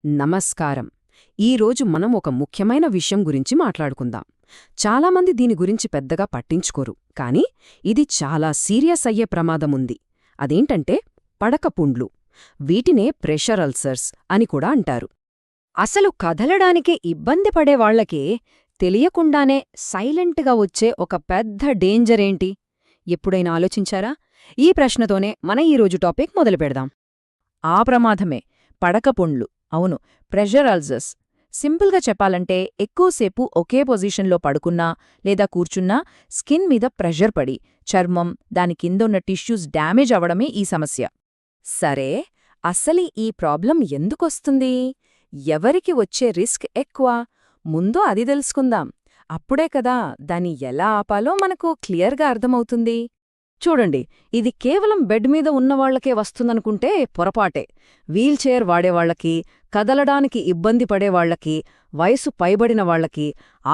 నమస్కారం. ఈరోజు మనం ఒక ముఖ్యమైన విషయం గురించి మాట్లాడుకుందాం. చాలామంది దీని గురించి పెద్దగా పట్టించుకోరు, కానీ ఇది చాలా సీరియస్ అయ్యే ప్రమాదముంది. అదేంటంటే పడకపుండ్లు. వీటినే ప్రెషర్ అల్సర్స్ అని కూడా అంటారు. అసలు కదలడానికే ఇబ్బంది పడేవాళ్లకే తెలియకుండానే సైలెంట్గా వచ్చే ఒక పెద్ద డేంజరేంటి? ఎప్పుడైనా ఆలోచించారా? ఈ ప్రశ్నతోనే మన ఈరోజు టాపిక్ మొదలుపెడదాం. ఆ ప్రమాదమే పడకపుండ్లు. అవును, ప్రెషర్ అల్సర్స్. సింపుల్గా చెప్పాలంటే ఎక్కువసేపు ఒకే పొజిషన్లో పడుకున్నా లేదా కూర్చున్నా స్కిన్ మీద ప్రెషర్ పడి చర్మం, దాని కిందున్న టిష్యూస్ డ్యామేజ్ అవడమే ఈ సమస్య. సరే, అసలు ఈ ప్రాబ్లం ఎందుకొస్తుంది? ఎవరికి వచ్చే రిస్క్ ఎక్కువ? ముందు అది తెలుసుకుందాం. అప్పుడే కదా దాన్ని ఎలా ఆపాలో మనకు క్లియర్గా అర్థమవుతుంది. చూడండి, ఇది కేవలం బెడ్ మీద ఉన్నవాళ్లకే వస్తుందనుకుంటే పొరపాటే. వీల్చైర్ వాడేవాళ్లకి, కదలడానికి ఇబ్బంది పడేవాళ్లకి, వయసు పైబడిన వాళ్లకి,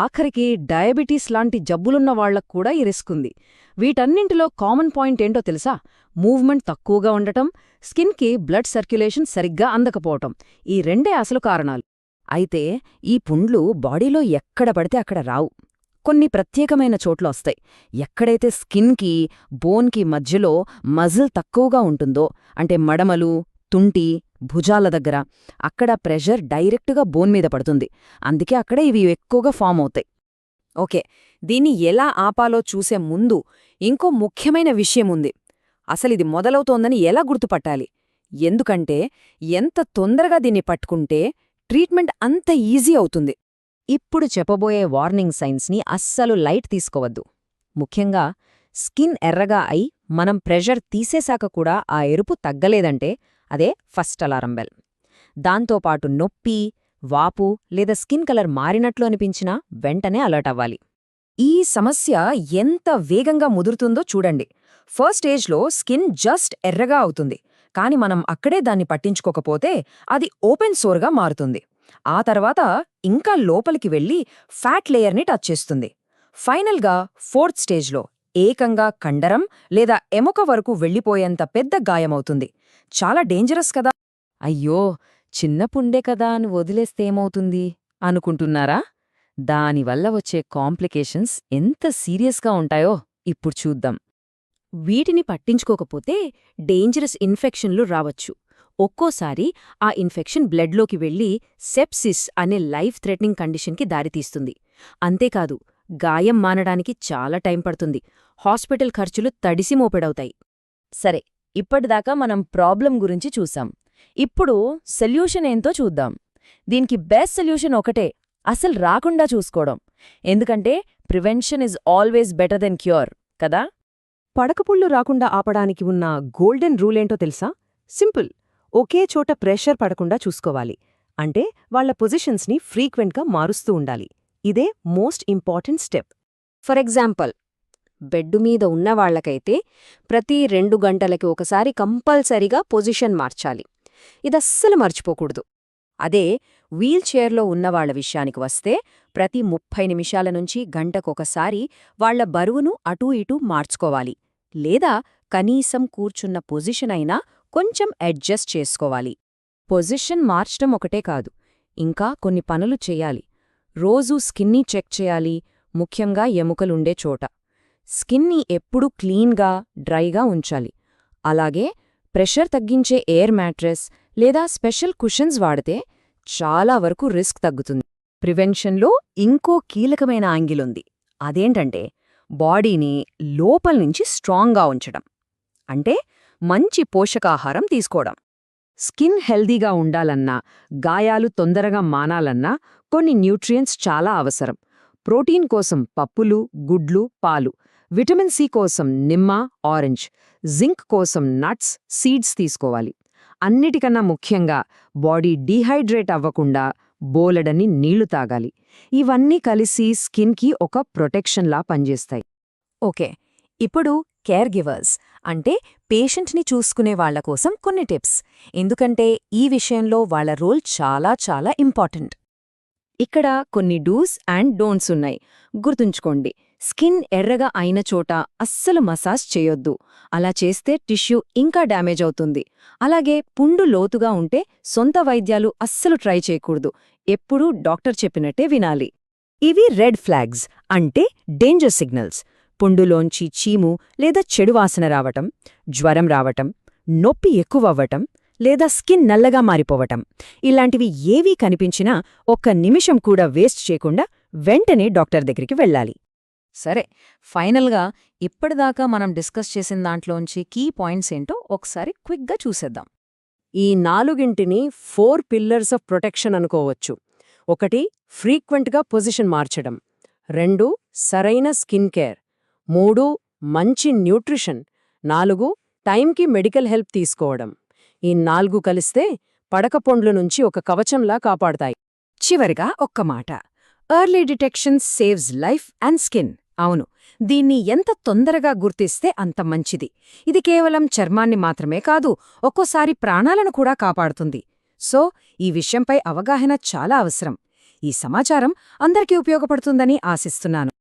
ఆఖరికి డయాబెటీస్ లాంటి జబ్బులున్న వాళ్లక్కూడా ఈ రిస్క్ ఉంది. వీటన్నింటిలో కామన్ పాయింట్ ఏంటో తెలుసా? మూవ్మెంట్ తక్కువగా ఉండటం, స్కిన్కి బ్లడ్ సర్క్యులేషన్ సరిగ్గా అందకపోవటం. ఈ రెండే అసలు కారణాలు. అయితే ఈ పుండ్లు బాడీలో ఎక్కడ పడితే అక్కడ రావు. కొన్ని ప్రత్యేకమైన చోట్ల వస్తాయి. ఎక్కడైతే స్కిన్కి, బోన్కి మధ్యలో మజిల్ తక్కువగా ఉంటుందో, అంటే మడమలు, తుంటి, భుజాల దగ్గర, అక్కడ ప్రెషర్ డైరెక్టుగా బోన్ మీద పడుతుంది. అందుకే అక్కడ ఇవి ఎక్కువగా ఫామ్ అవుతాయి. ఓకే, దీన్ని ఎలా ఆపాలో చూసే ముందు ఇంకో ముఖ్యమైన విషయముంది. అసలిది మొదలవుతోందని ఎలా గుర్తుపట్టాలి? ఎందుకంటే ఎంత తొందరగా దీన్ని పట్టుకుంటే ట్రీట్మెంట్ అంత ఈజీ అవుతుంది. ఇప్పుడు చెప్పబోయే వార్నింగ్ సైన్స్ని అస్సలు లైట్ తీసుకోవద్దు. ముఖ్యంగా స్కిన్ ఎర్రగా అయి మనం ప్రెషర్ తీసేశాక కూడా ఆ ఎరుపు తగ్గలేదంటే అదే ఫస్ట్ అలారం బెల్. దాంతోపాటు నొప్పి, వాపు లేదా స్కిన్ కలర్ మారినట్లు అనిపించినా వెంటనే అలర్ట్ అవ్వాలి. ఈ సమస్య ఎంత వేగంగా ముదురుతుందో చూడండి. ఫస్ట్ స్టేజ్లో స్కిన్ జస్ట్ ఎర్రగా అవుతుంది, కాని మనం అక్కడే దాన్ని పట్టించుకోకపోతే అది ఓపెన్ సోర్గా మారుతుంది. ఆ తర్వాత ఇంకా లోపలికి వెళ్లి ఫ్యాట్ లేయర్ని టచ్ చేస్తుంది. ఫైనల్గా ఫోర్త్ స్టేజ్లో ఏకంగా కండరం లేదా ఎముక వరకు వెళ్ళిపోయేంత పెద్ద గాయమవుతుంది. చాలా డేంజరస్ కదా. అయ్యో, చిన్న పుండే కదా అని వదిలేస్తే ఏమవుతుంది అనుకుంటున్నారా? దానివల్ల వచ్చే కాంప్లికేషన్స్ ఎంత సీరియస్గా ఉంటాయో ఇప్పుడు చూద్దాం. వీటిని పట్టించుకోకపోతే డేంజరస్ ఇన్ఫెక్షన్లు రావచ్చు. ఒక్కోసారి ఆ ఇన్ఫెక్షన్ బ్లడ్లోకి వెళ్లి సెప్సిస్ అనే లైఫ్ థ్రెటనింగ్ కండిషన్కి దారితీస్తుంది. అంతేకాదు, గాయం మానడానికి చాలా టైం పడుతుంది. హాస్పిటల్ ఖర్చులు తడిసి మోపెడవుతాయి. సరే, ఇప్పటిదాకా మనం ప్రాబ్లం గురించి చూసాం. ఇప్పుడు సొల్యూషన్ ఏంతో చూద్దాం. దీనికి బెస్ట్ సొల్యూషన్ ఒకటే, అసలు రాకుండా చూసుకోవడం. ఎందుకంటే prevention is always better than cure కదా. పడకపుళ్ళు రాకుండా ఆపడానికి ఉన్న గోల్డెన్ రూలేంటో తెలుసా? సింపుల్. ఒకే చోట ప్రెషర్ పడకుండా చూసుకోవాలి. అంటే వాళ్ల పొజిషన్స్ని ఫ్రీక్వెంట్గా మారుస్తూ ఉండాలి. ఇదే most important step. For example, bed మీద ఉన్నవాళ్లకైతే ప్రతి 2 గంటలకి ఒకసారి కంపల్సరీగా పొజిషన్ మార్చాలి. ఇదస్సలు మర్చిపోకూడదు. అదే వీల్చైర్లో ఉన్నవాళ్ల విషయానికి వస్తే ప్రతి 30 నిమిషాల నుంచి గంటకొకసారి వాళ్ల బరువును అటూ ఇటూ మార్చుకోవాలి. లేదా కనీసం కూర్చున్న పొజిషన్ అయినా కొంచెం అడ్జస్ట్ చేసుకోవాలి. పొజిషన్ మార్చడం ఒకటే కాదు, ఇంకా కొన్ని పనులు చెయ్యాలి. రోజూ స్కిన్ని చెక్ చేయాలి, ముఖ్యంగా ఎముకలుండే చోట. స్కిన్ని ఎప్పుడూ క్లీన్గా, డ్రైగా ఉంచాలి. అలాగే ప్రెషర్ తగ్గించే ఎయిర్ మ్యాట్రెస్ లేదా స్పెషల్ కుషన్స్ వాడితే చాలా వరకు రిస్క్ తగ్గుతుంది. ప్రివెన్షన్లో ఇంకో కీలకమైన యాంగిలుంది. అదేంటంటే బాడీని లోపల్నుంచి స్ట్రాంగ్గా ఉంచడం. అంటే మంచి పోషకాహారం తీసుకోవడం. స్కిన్ హెల్దీగా ఉండాలన్నా, గాయాలు తొందరగా మానాలన్నా కొన్ని న్యూట్రియంట్స్ చాలా అవసరం. ప్రోటీన్ కోసం పప్పులు, గుడ్లు, పాలు. విటమిన్ సి కోసం నిమ్మ, ఆరెంజ్. జింక్ కోసం నట్స్, సీడ్స్ తీసుకోవాలి. అన్నిటికన్నా ముఖ్యంగా బాడీ డీహైడ్రేట్ అవ్వకుండా బోలెడన్ని నీళ్లు తాగాలి. ఇవన్నీ కలిసి స్కిన్కి ఒక ప్రొటెక్షన్లా పనిచేస్తాయి. ఓకే, ఇప్పుడు కేర్ గివర్స్ అంటే పేషెంట్ని చూసుకునే వాళ్ల కోసం కొన్ని టిప్స్. ఎందుకంటే ఈ విషయంలో వాళ్ల రోల్ చాలా చాలా ఇంపార్టెంట్. ఇక్కడ కొన్ని డూస్ అండ్ డోంట్స్ ఉన్నాయి. గుర్తుంచుకోండి. స్కిన్ ఎర్రగా అయిన చోట అస్సలు మసాజ్ చేయొద్దు. అలా చేస్తే టిష్యూ ఇంకా డ్యామేజ్ అవుతుంది. అలాగే పుండు లోతుగా ఉంటే సొంత వైద్యాలు అస్సలు ట్రై చేయకూడదు. ఎప్పుడూ డాక్టర్ చెప్పినట్టే వినాలి. ఇవి రెడ్ ఫ్లాగ్స్, అంటే డేంజర్ సిగ్నల్స్. పుండులోంచి చీము లేదా చెడు వాసన రావటం, జ్వరం రావటం, నొప్పి ఎక్కువవ్వటం లేదా స్కిన్ నల్లగా మారిపోవటం, ఇలాంటివి ఏవీ కనిపించినా ఒక్క నిమిషం కూడా వేస్ట్ చేయకుండా వెంటనే డాక్టర్ దగ్గరికి వెళ్ళాలి. సరే, ఫైనల్గా ఇప్పటిదాకా మనం డిస్కస్ చేసిన దాంట్లోంచి కీ పాయింట్స్ ఏంటో ఒకసారి క్విక్గా చూసేద్దాం. ఈ 4 4 పిల్లర్స్ ఆఫ్ ప్రొటెక్షన్ అనుకోవచ్చు. 1 ఫ్రీక్వెంట్గా పొజిషన్ మార్చడం, 2 సరైన స్కిన్ కేర్, 3 మంచి న్యూట్రిషన్, 4 టైంకి మెడికల్ హెల్ప్ తీసుకోవడం. ఈ 4 కలిస్తే పడకపొండ్ల నుంచి ఒక కవచంలా కాపాడతాయి. చివరిగా ఒక్క మాట, early detection saves life and skin. అవును, దీన్ని ఎంత తొందరగా గుర్తిస్తే అంత మంచిది. ఇది కేవలం చర్మాన్ని మాత్రమే కాదు, ఒక్కోసారి ప్రాణాలను కూడా కాపాడుతుంది. సో ఈ విషయంపై అవగాహన చాలా అవసరం. ఈ సమాచారం అందరికీ ఉపయోగపడుతుందని ఆశిస్తున్నాను.